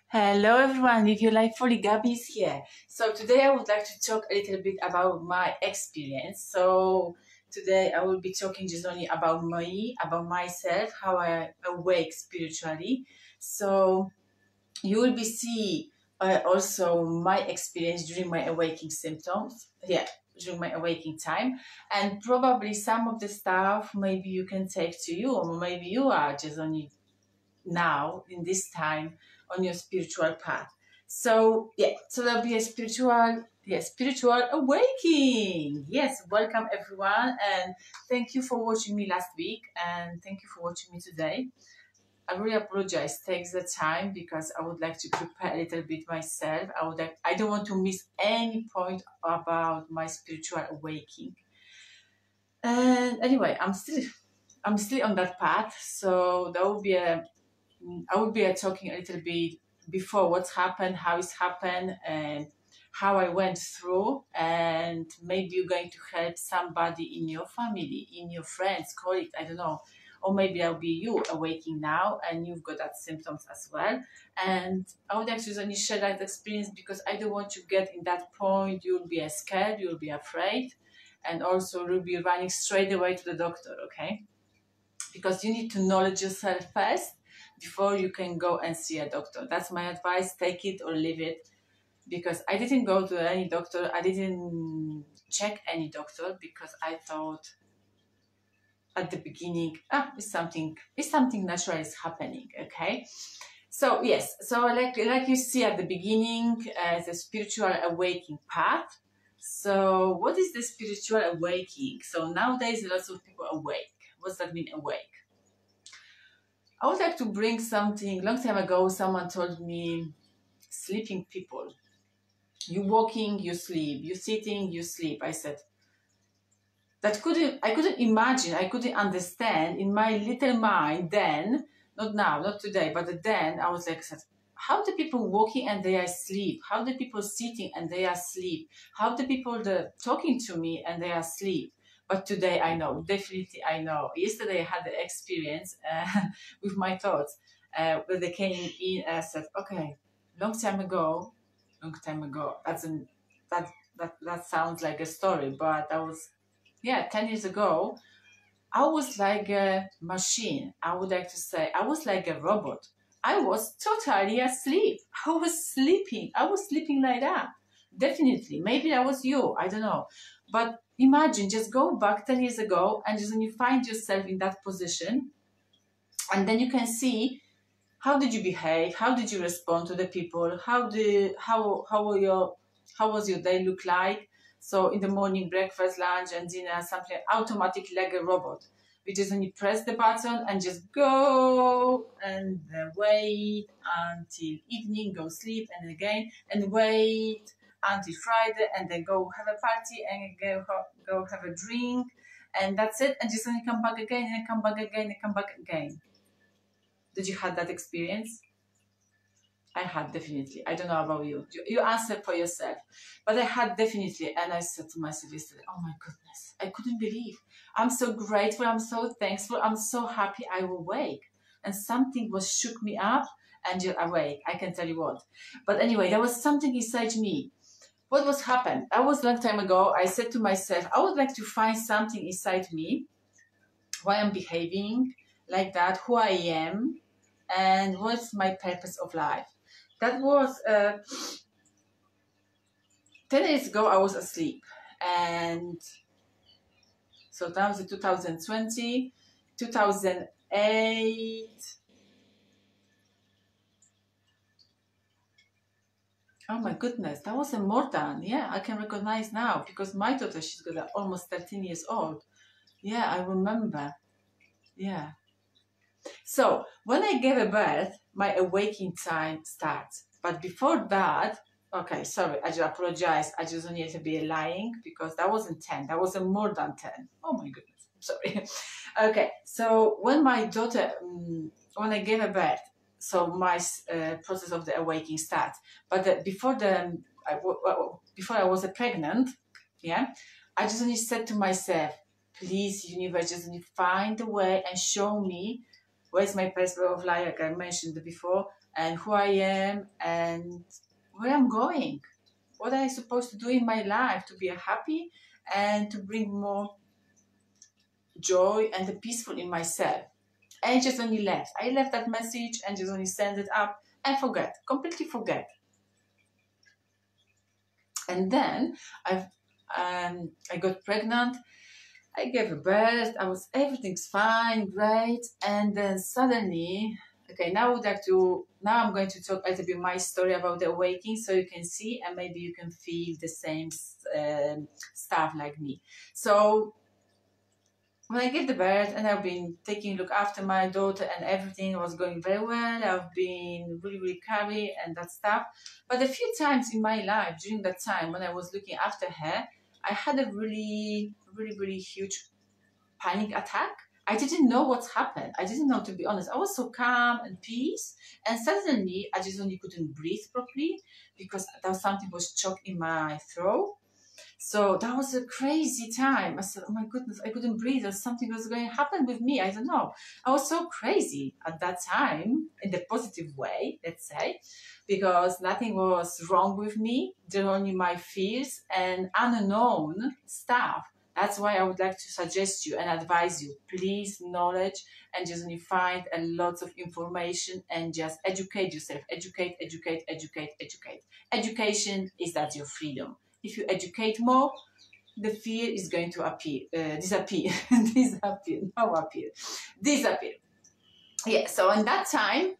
Hello everyone, if you like Fully Gabby is here. So today I would like to talk a little bit about my experience. So today I will be talking just only about me, about myself, how I awake spiritually. So you will be see also my experience during my awakening symptoms. During my awakening time, and probably some of the stuff maybe you can take to you, or maybe you are just only now in this time on your spiritual path. So there'll be a spiritual awakening. Yes, welcome everyone, and thank you for watching me last week, and thank you for watching me today. I really apologize. Takes the time because I would like to prepare a little bit myself. I don't want to miss any point about my spiritual awakening. And anyway, I'm still on that path. So I will be talking a little bit before what's happened, how it's happened, and how I went through. And maybe you're going to help somebody in your family, in your friends, colleagues, I don't know. Or maybe that'll be you awaking now and you've got that symptoms as well. And I would actually only share that experience because I don't want you to get in that point. You'll be scared, you'll be afraid, and also you'll be running straight away to the doctor, okay? Because you need to knowledge yourself first before you can go and see a doctor. That's my advice. Take it or leave it. Because I didn't go to any doctor. I didn't check any doctor because I thought at the beginning, it's something natural is happening. Okay. So yes, so like you see at the beginning, the spiritual awakening path. So what is the spiritual awakening? So nowadays lots of people awake. What's that mean, awake? I would like to bring something. Long time ago, someone told me, sleeping people. You walking, you sleep. You sitting, you sleep. I said, I couldn't imagine, I couldn't understand in my little mind then, not now, not today, but then I was like, how the people walking and they are asleep? How the people sitting and they are asleep? How the people talking to me and they are asleep? But today I know, definitely I know. Yesterday I had the experience with my thoughts where they came in and I said, okay, long time ago, that sounds like a story, but that was, 10 years ago, I was like a machine. I would like to say, I was like a robot. I was totally asleep. I was sleeping. I was sleeping like that. Definitely. Maybe that was you. I don't know. But imagine, just go back 10 years ago and just when you find yourself in that position, and then you can see how did you behave, how did you respond to the people, how was your day look like. So in the morning, breakfast, lunch, and dinner, something automatically like a robot. We just only press the button and just go and wait until evening, go sleep, and again, and wait until Friday, and then go have a party and go have a drink, and that's it. And just only come back again and come back again and come back again. Did you have that experience? I had, definitely. I don't know about you. You answer for yourself. But I had, definitely. And I said to myself yesterday, oh my goodness, I couldn't believe. I'm so grateful. I'm so thankful. I'm so happy I was awake. And something was shook me up and you're awake. I can tell you what. But anyway, there was something inside me. What was happened? I was a long time ago. I said to myself, I would like to find something inside me. Why I'm behaving like that, who I am, and what's my purpose of life. That was 10 years ago. I was asleep, and so that was in 2020, 2008. Oh my goodness, that was more than, I can recognize now because my daughter, she's got almost 13 years old. Yeah, I remember. Yeah. So when I gave a birth, my awakening time starts. But before that, okay, sorry, I just apologize. I just need to be lying because that wasn't 10. That was more than 10. Oh my goodness, sorry. Okay, so when my daughter, when I gave a birth, so my process of the awakening starts. But before I was pregnant, I just only said to myself, please, universe, just find a way and show me where's my purpose of life, like I mentioned before, and who I am and where I'm going, what am I supposed to do in my life to be happy and to bring more joy and the peaceful in myself. And just only left. I left that message and just only send it up and forget, completely forget. And then I got pregnant. I gave a birth. Everything's fine, great. And then suddenly, okay, now I'm going to talk a little bit my story about the awakening, so you can see and maybe you can feel the same stuff like me. So when I gave the birth and I've been taking a look after my daughter and everything was going very well, I've been really, really carry and that stuff. But a few times in my life during that time when I was looking after her, I had a really, really, really huge panic attack. I didn't know what's happened. I didn't know, to be honest. I was so calm and peace. And suddenly I just only couldn't breathe properly because there was something was choked in my throat. So that was a crazy time. I said, oh my goodness, I couldn't breathe. Or something was going to happen with me. I don't know. I was so crazy at that time, in the positive way, let's say, because nothing was wrong with me. There were only my fears and unknown stuff. That's why I would like to suggest you and advise you, please knowledge and just only find a lot of information and just educate yourself. Educate, educate, educate, educate. Education is that your freedom. If you educate more, the fear is going to disappear. Disappear. Yeah, so in that time,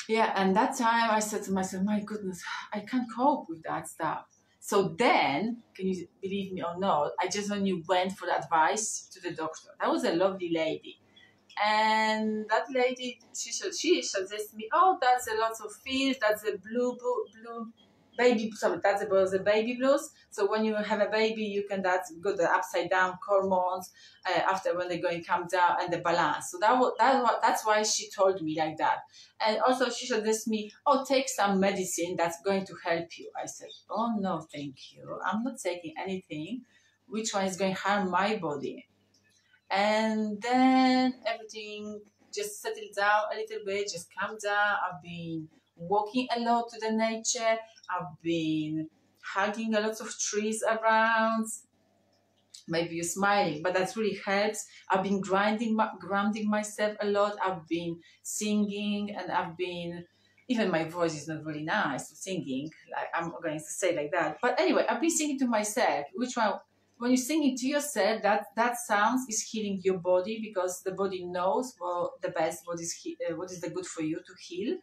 I said to myself, my goodness, I can't cope with that stuff. So then, can you believe me or not, I just only went for advice to the doctor. That was a lovely lady. And that lady, she suggested me, oh, that's a lot of fears, that's a blue baby, sorry, that was the baby blues. So when you have a baby, you can go the upside down hormones after when they're going to come down and the balance. So that's why she told me like that. And also she suggested me, oh, take some medicine that's going to help you. I said, oh no, thank you. I'm not taking anything which one is going to harm my body. And then everything just settled down a little bit, just calm down. I've been walking a lot to the nature. I've been hugging a lot of trees around. Maybe you're smiling, but that really helps. I've been grounding myself a lot. I've been singing, and even my voice is not really nice singing, like I'm going to say like that. But anyway, I've been singing to myself, which one, when you're singing to yourself, that sounds is healing your body, because the body knows the best, what is the good for you to heal.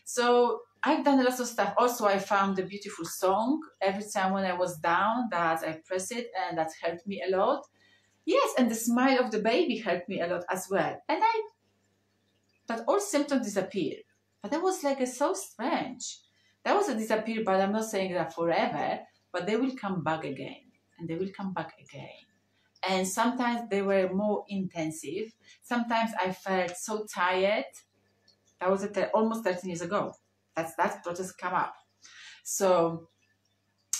So I've done a lot of stuff. Also, I found a beautiful song every time when I was down that I press it, and that helped me a lot. Yes, and the smile of the baby helped me a lot as well. And that all symptoms disappeared. But that was so strange. That was a disappear, but I'm not saying that forever, but they will come back again, and they will come back again. And sometimes they were more intensive. Sometimes I felt so tired. That was almost 13 years ago. That process come up. So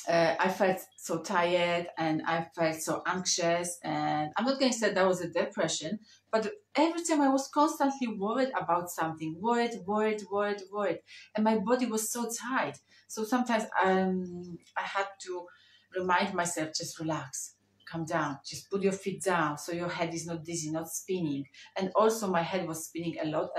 I felt so tired and I felt so anxious. And I'm not going to say that was a depression, but every time I was constantly worried about something, worried. And my body was so tight. So sometimes I had to remind myself, just relax. Calm down, just put your feet down so your head is not dizzy, not spinning. And also my head was spinning a lot.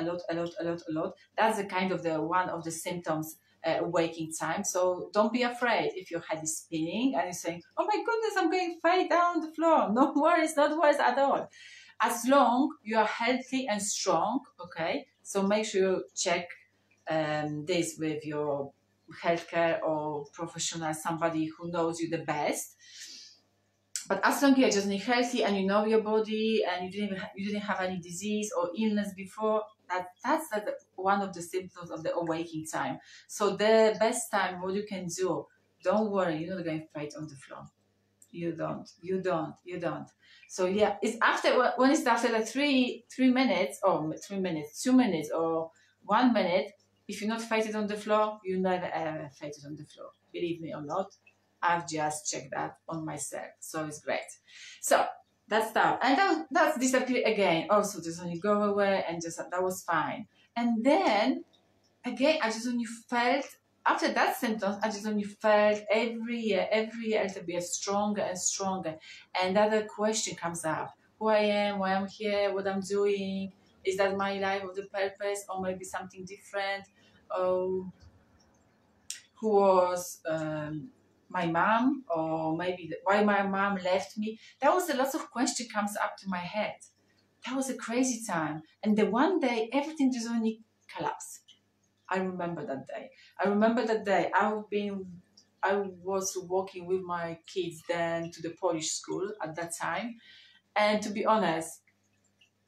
That's the kind of one of the symptoms waking time. So don't be afraid if your head is spinning and you're saying, oh my goodness, I'm going fade down the floor. No worries, not worries at all. As long you are healthy and strong, okay? So make sure you check this with your healthcare or professional, somebody who knows you the best. But as long as you're just healthy and you know your body and you didn't have any disease or illness before, that's one of the symptoms of the awakening time. So the best time, what you can do, don't worry, you're not going to fight on the floor. You don't. So yeah, it's when it's after the 3 minutes or 3 minutes, 2 minutes or 1 minute, if you're not fighting on the floor, you never ever fight it on the floor. Believe me or not. I've just checked that on myself, so it's great. So that's that, and that's disappeared again. Also, just only go away, and just that was fine. And then again, I just only felt, after that symptoms, I just only felt every year a little bit stronger and stronger. And that the question comes up: who I am, why I'm here, what I'm doing, is that my life of the purpose, or maybe something different? Oh, who was my mom, or maybe why my mom left me? That was a lot of question comes up to my head. That was a crazy time. And the one day, everything just only collapsed. I remember that day. I remember that day. I was walking with my kids then to the Polish school at that time. And to be honest,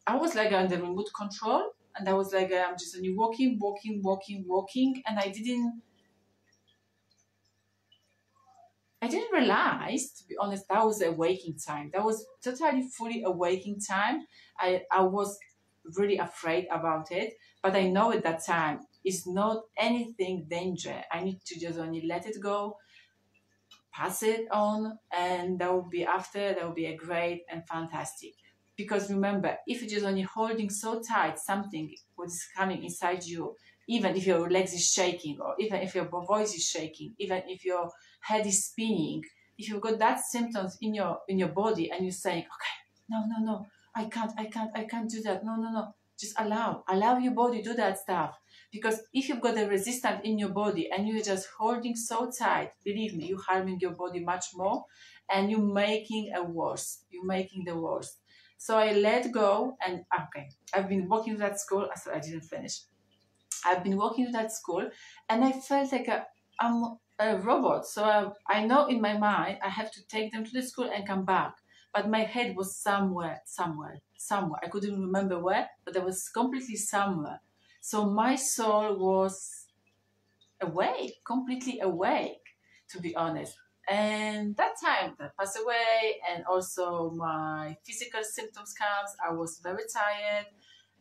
I was like on the remote control. And I was like, I'm just only walking. And I didn't realize, to be honest, that was a waking time. That was totally fully a waking time. I was really afraid about it, but I know at that time it's not anything danger. I need to just only let it go, pass it on, and that will be after, that will be a great and fantastic. Because remember, if you're just only holding so tight something what is coming inside you, even if your legs is shaking, or even if your voice is shaking, even if your head is spinning, if you've got that symptoms in your body and you're saying, okay, no, I can't do that, no, just allow your body do that stuff. Because if you've got a resistance in your body and you're just holding so tight, believe me, you're harming your body much more, and you're making a worse. You're making the worst. So I let go, and okay, I've been working with that school. So I didn't finish. I've been working with that school, and I felt like I'm a robot. So I know in my mind I have to take them to the school and come back. But my head was somewhere. I couldn't remember where, but I was completely somewhere. So my soul was awake, completely awake, to be honest. And that time that passed away, and also my physical symptoms comes. I was very tired,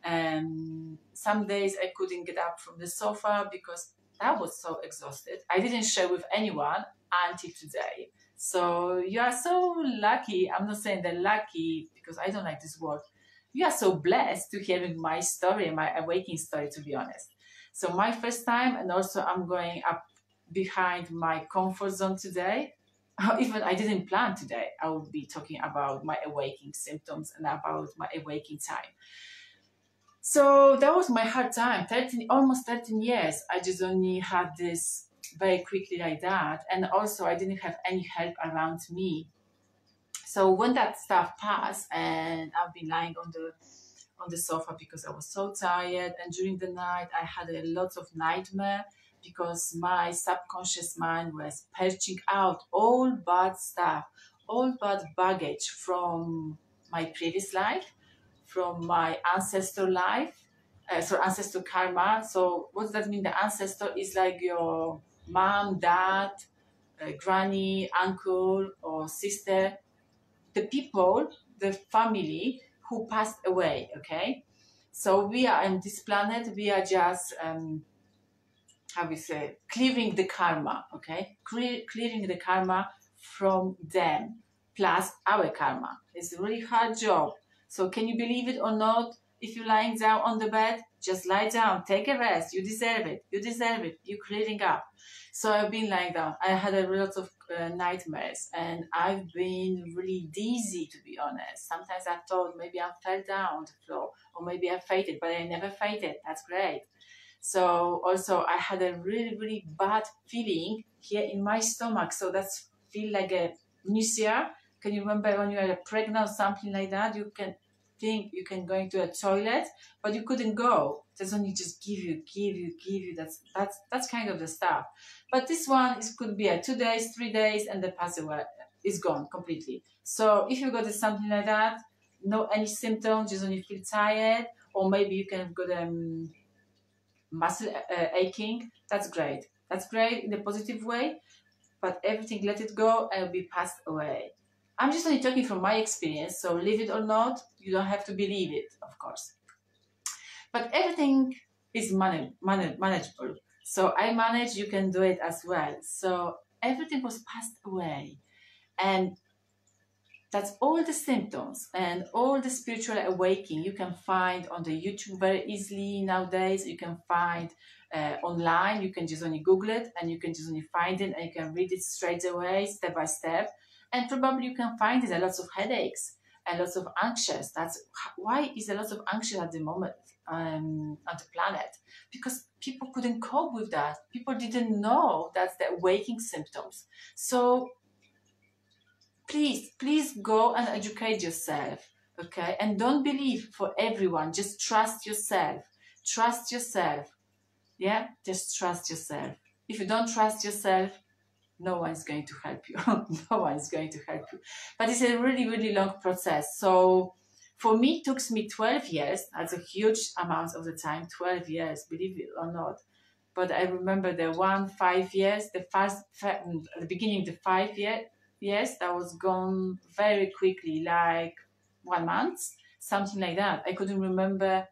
and some days I couldn't get up from the sofa because I was so exhausted. I didn't share with anyone until today. So you are so lucky. I'm not saying they're lucky because I don't like this word. You are so blessed to hearing my story, my awakening story, to be honest. So my first time, and also I'm going up behind my comfort zone today. Even I didn't plan today. I will be talking about my awakening symptoms and about my awakening time. So that was my hard time. 13, almost 13 years. I just only had this very quickly like that, and also I didn't have any help around me. So when that stuff passed, and I've been lying on the sofa because I was so tired, and during the night I had a lot of nightmare because my subconscious mind was purging out all bad stuff, all bad baggage from my previous life, from my ancestor life, so ancestor karma. So what does that mean? The ancestor is like your mom, dad, granny, uncle, or sister, the people, the family who passed away. Okay, so we are on this planet. We are just how we say, clearing the karma. Okay, clearing the karma from them plus our karma. It's a really hard job. So can you believe it or not? If you're lying down on the bed, just lie down, take a rest. You deserve it. You deserve it. You're clearing up. So I've been lying down. I had a lot of nightmares, and I've been really dizzy, to be honest. Sometimes I thought maybe I fell down on the floor, or maybe I fainted, but I never fainted. That's great. So also I had a really bad feeling here in my stomach. So that's feel like a nausea. Can you remember when you are pregnant or something like that? You can think you can go into a toilet, but you couldn't go. That's only just give you. That's kind of the stuff. But this one could be 2 days, 3 days, and the pass away is gone completely. So if you got something like that, no any symptoms, just only feel tired, or maybe you can got muscle aching. That's great. That's great in a positive way. But everything, let it go and it'll be passed away. I'm just only talking from my experience, so believe it or not, you don't have to believe it, of course. But everything is manageable. So I manage, you can do it as well. So everything was passed away. And That's all the symptoms and all the spiritual awakening you can find on the YouTube very easily nowadays. You can find online. You can just only Google it and you can just only find it and you can read it straight away, step by step. And probably you can find it a lots of headaches and lots of anxious. That's why is a lot of anxious at the moment on the planet, because people couldn't cope with that. People didn't know that's the awakening symptoms. So please go and educate yourself, okay? And don't believe for everyone. Just trust yourself. Trust yourself. Yeah, just trust yourself. If you don't trust yourself, no one's going to help you. No one's going to help you. But it's a really, really long process. So for me, it took me 12 years. That's a huge amount of the time, 12 years, believe it or not. But I remember the 5 years, at the beginning, the 5 years, that was gone very quickly, like 1 month, something like that. I couldn't remember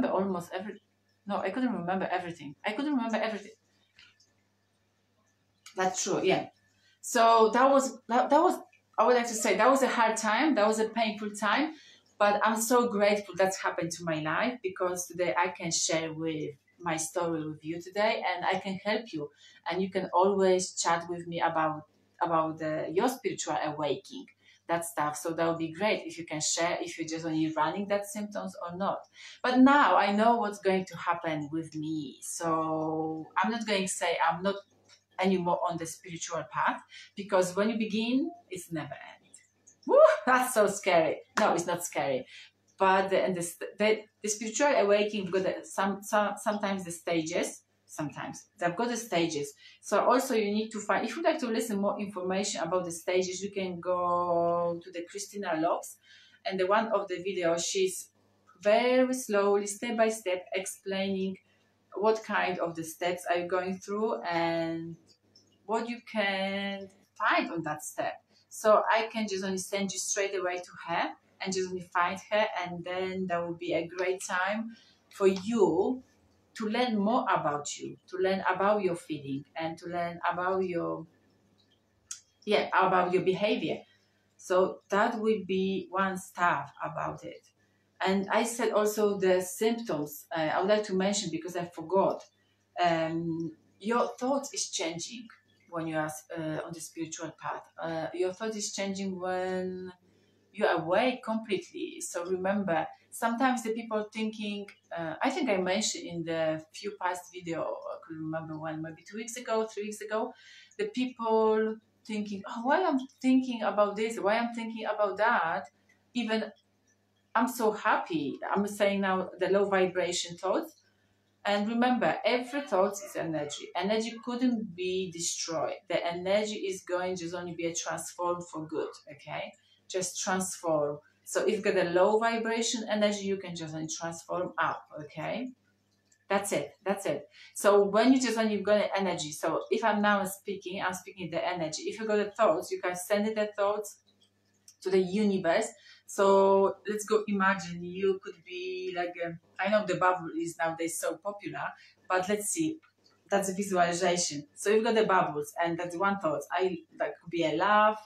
almost every. No, I couldn't remember everything. I couldn't remember everything. That's true, yeah. So that was, I would like to say, that was a hard time. That was a painful time. But I'm so grateful that's happened to my life, because today I can share with my story with you today, and I can help you. And you can always chat with me about your spiritual awakening, that stuff. So that would be great if you can share, if you're just only running that symptoms or not. But now I know what's going to happen with me. So I'm not going to say I'm not anymore on the spiritual path, because when you begin, it's never end. Woo, that's so scary. No, it's not scary. But the spiritual awakening, because sometimes the stages, sometimes they've got the stages. So also you need to find, if you'd like to listen more information about the stages, you can go to the Christina Lopes, and the one of the videos, she's very slowly, step by step, explaining what kind of the steps are you going through and what you can find on that step. So I can just only send you straight away to her and just only find her, and then that will be a great time for you to learn more about you, to learn about your feeling, and to learn about your behavior. So that will be one stuff about it. And I said also the symptoms. I would like to mention, because I forgot. Your thoughts is changing when you are on the spiritual path. Your thought is changing when you are awake completely. So remember, sometimes the people thinking, I think I mentioned in the few past video, I could remember when, maybe 2 weeks ago, 3 weeks ago, the people thinking, oh, why I'm thinking about this, why I'm thinking about that, even I'm so happy. I'm saying now the low vibration thoughts. And remember, every thought is energy. Energy couldn't be destroyed. The energy is going just only be a transform for good, okay? Just transform. So if you get a low vibration energy, you can just only transform up, okay? That's it. That's it. So when you just only got the energy, so if I'm now speaking, I'm speaking the energy. If you got the thoughts, you can send it the thoughts to the universe. So let's go imagine you could be like, I know the bubble is nowadays so popular, but let's see, that's a visualization. So you've got the bubbles, and that's one thought. That could be a love,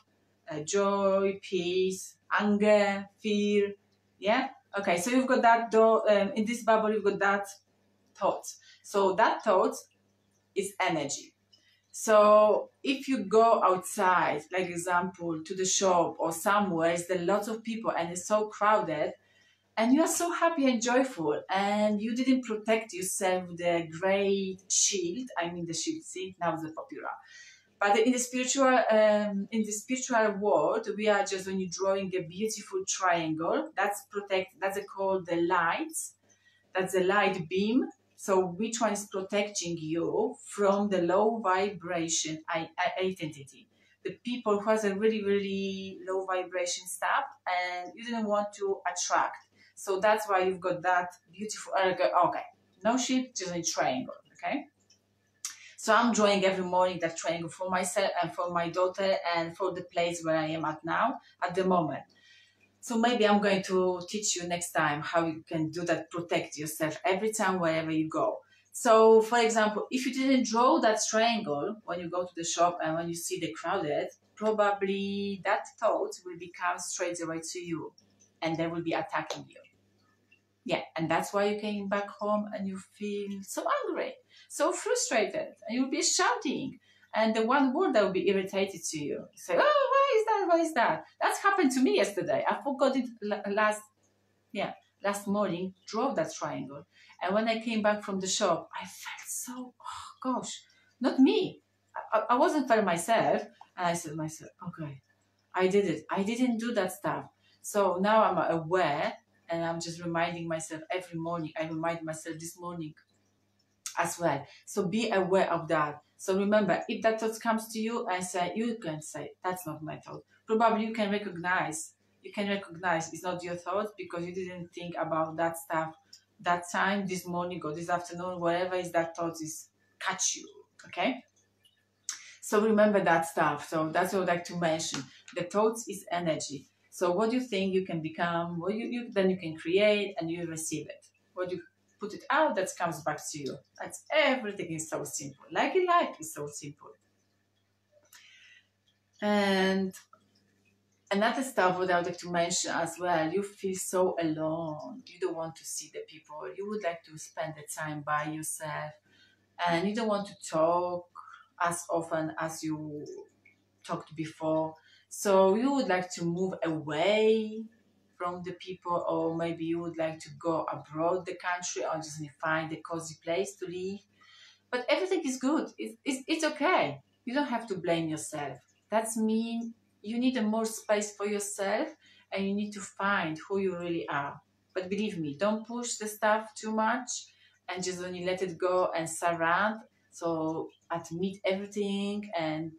a joy, peace, anger, fear. Yeah? Okay, so you've got that, in this bubble, you've got that thought. So that thought is energy. So if you go outside, like example, to the shop or somewhere, there are lots of people and it's so crowded, and you are so happy and joyful, and you didn't protect yourself with a great shield. I mean the shield, see, now it's popular. But in the spiritual world, we are just only drawing a beautiful triangle. That's called the lights. That's the light beam. So which one is protecting you from the low vibration identity? The people who has a really, really low vibration stuff, and you didn't want to attract. So that's why you've got that beautiful, okay, no shape, just a triangle, okay? So I'm drawing every morning that triangle for myself and for my daughter and for the place where I am at now, at the moment. So maybe I'm going to teach you next time how you can do that, protect yourself every time wherever you go. So for example, if you didn't draw that triangle when you go to the shop and when you see the crowded, probably that thought will become straight away to you, and they will be attacking you. Yeah, and that's why you came back home and you feel so angry, so frustrated, and you'll be shouting. And the one word that will be irritated to you, you say, "Oh, why is that? Why is that?" That's happened to me yesterday. I forgot it last morning. Drove that triangle, and when I came back from the shop, I felt so, oh gosh, not me. I wasn't for myself, and I said to myself, okay, I did it. I didn't do that stuff. So now I'm aware, and I'm just reminding myself every morning. I remind myself this morning as well. So be aware of that. So remember, if that thought comes to you, you can say, that's not my thought. Probably you can recognize. You can recognize it's not your thought because you didn't think about that stuff that time, this morning or this afternoon, whatever is that thought is catch you. Okay? So remember that stuff. So that's what I'd like to mention. The thoughts is energy. So what you think you can become, what then you can create and you receive it. What you put it out, that comes back to you. That's everything is so simple. Like in life is so simple. And another stuff what I would like to mention as well, you feel so alone. You don't want to see the people. You would like to spend the time by yourself, and you don't want to talk as often as you talked before. So you would like to move away from the people, or maybe you would like to go abroad the country or just find a cozy place to live. But everything is good. It's okay. You don't have to blame yourself. That's mean you need a more space for yourself, and you need to find who you really are. But believe me, don't push the stuff too much, and just only let it go and surround. So admit everything and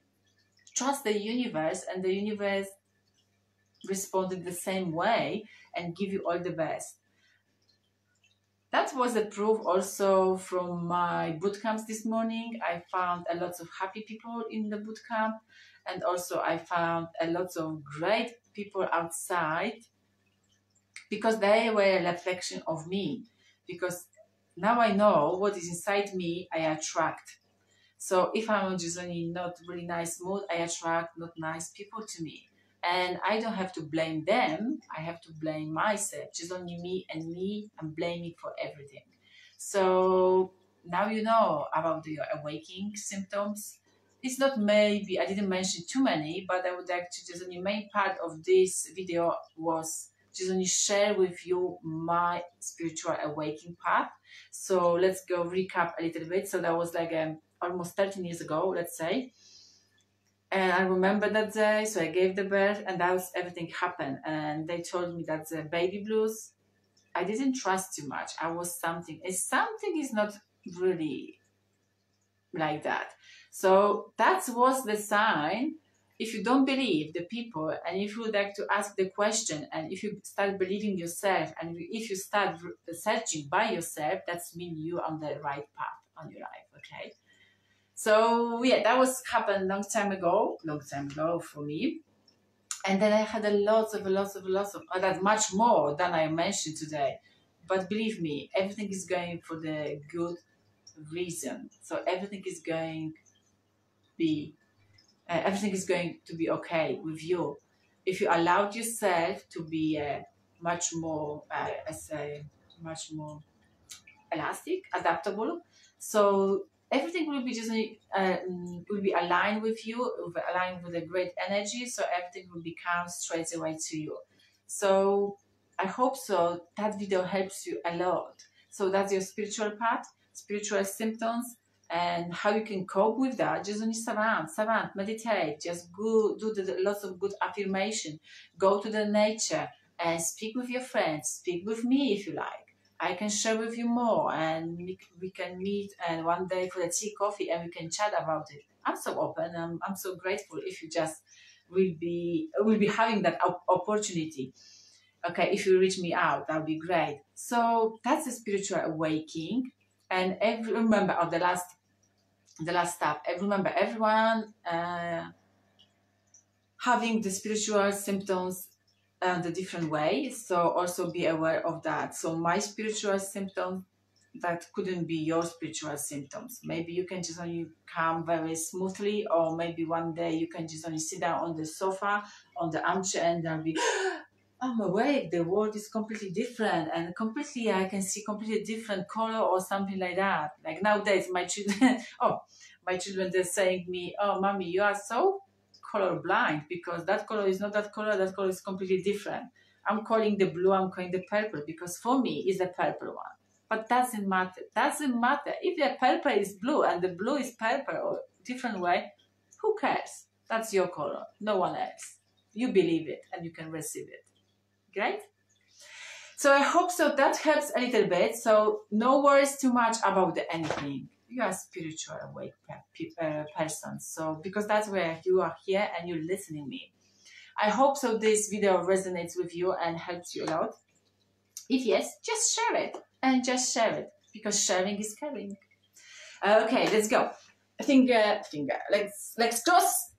trust the universe, and the universe responded the same way and give you all the best. That was a proof also from my boot camps this morning. I found a lot of happy people in the boot camp, and also I found a lot of great people outside because they were a reflection of me. Because now I know what is inside me, I attract. So if I'm just only not really nice mood, I attract not nice people to me. And I don't have to blame them. I have to blame myself. Just only me and me. I'm blaming for everything. So now you know about your awakening symptoms. It's not maybe, I didn't mention too many, but I would like to just only main part of this video was just only share with you my spiritual awakening path. So let's go recap a little bit. So that was like almost 13 years ago, let's say. And I remember that day, so I gave the birth, and that was everything happened. And they told me that the baby blues, I didn't trust too much. I was something. If something is not really like that. So that was the sign. If you don't believe the people, and if you would like to ask the question, and if you start believing yourself, and if you start searching by yourself, that's mean you on the right path on your life, okay? So yeah, that was happened long time ago for me. And then I had a lots of, that much more than I mentioned today. But believe me, everything is going for the good reason. So everything is going to be okay with you if you allowed yourself to be much more, much more elastic, adaptable. So everything will be just will be aligned with you, will be aligned with a great energy. So everything will become straight away to you. So I hope so. That video helps you a lot. So that's your spiritual path, spiritual symptoms, and how you can cope with that. Just only surround, meditate. Just go do lots of good affirmation. Go to the nature and speak with your friends. Speak with me if you like. I can share with you more, and we can meet and one day for a tea, coffee, and we can chat about it. I'm so open. I'm so grateful if you just will be having that opportunity. Okay, if you reach me out, that'll be great. So that's the spiritual awakening. And remember of the last step. Remember everyone having the spiritual symptoms the different way. So also be aware of that. So my spiritual symptoms that couldn't be your spiritual symptoms. Maybe you can just only come very smoothly, or maybe one day you can just only sit down on the sofa, on the armchair, and there'll be, I'm awake, the world is completely different, and completely, I can see completely different color or something like that. Like nowadays, my children, my children, they're saying me, oh, mommy, you are so color blind, because that color is not that color is completely different. I'm calling the blue, I'm calling the purple, because for me, it's the purple one. But doesn't matter. Doesn't matter. If the purple is blue and the blue is purple or different way, who cares? That's your color. No one else. You believe it and you can receive it. Great? So I hope so that helps a little bit. So no worries too much about anything. You are a spiritual awake person. So because that's where you are here and you're listening me. I hope so this video resonates with you and helps you a lot. If yes, just share it. And just share it, because sharing is caring. Okay, let's go. Finger. Let's toss.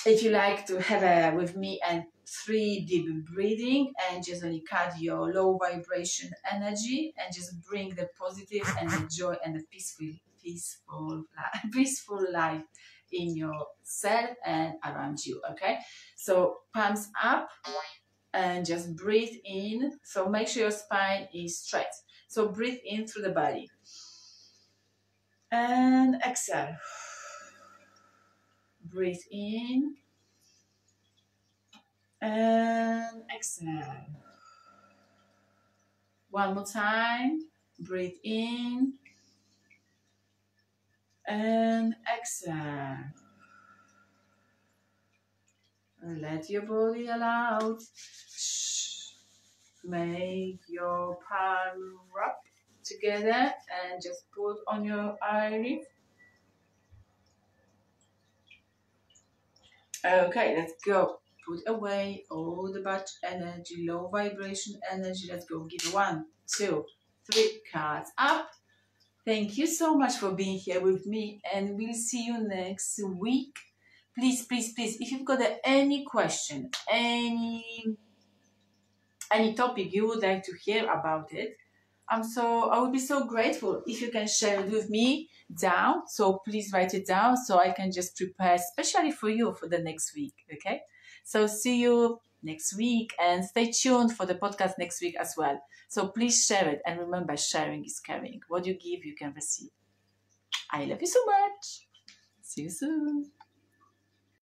If you like to have with me and 3 deep breathing, and just only cut your low vibration energy, and just bring the positive and the joy and the peaceful life in yourself and around you. Okay, so palms up. And just breathe in. So make sure your spine is straight. So breathe in through the body. And exhale. Breathe in. And exhale. One more time. Breathe in. And exhale. And let your body allow. Make your palm rub together and just put on your eyelid. Okay, let's go. Put away all the bad energy, low vibration energy. Let's go. Give 1, 2, 3 cards up. Thank you so much for being here with me, and we'll see you next week. Please, please, please, if you've got any question, any topic you would like to hear about it, I would be so grateful if you can share it with me down. So please write it down so I can just prepare especially for you for the next week. Okay, so see you next week, and stay tuned for the podcast next week as well. So please share it, and remember, sharing is caring. What you give, you can receive. I love you so much. See you soon.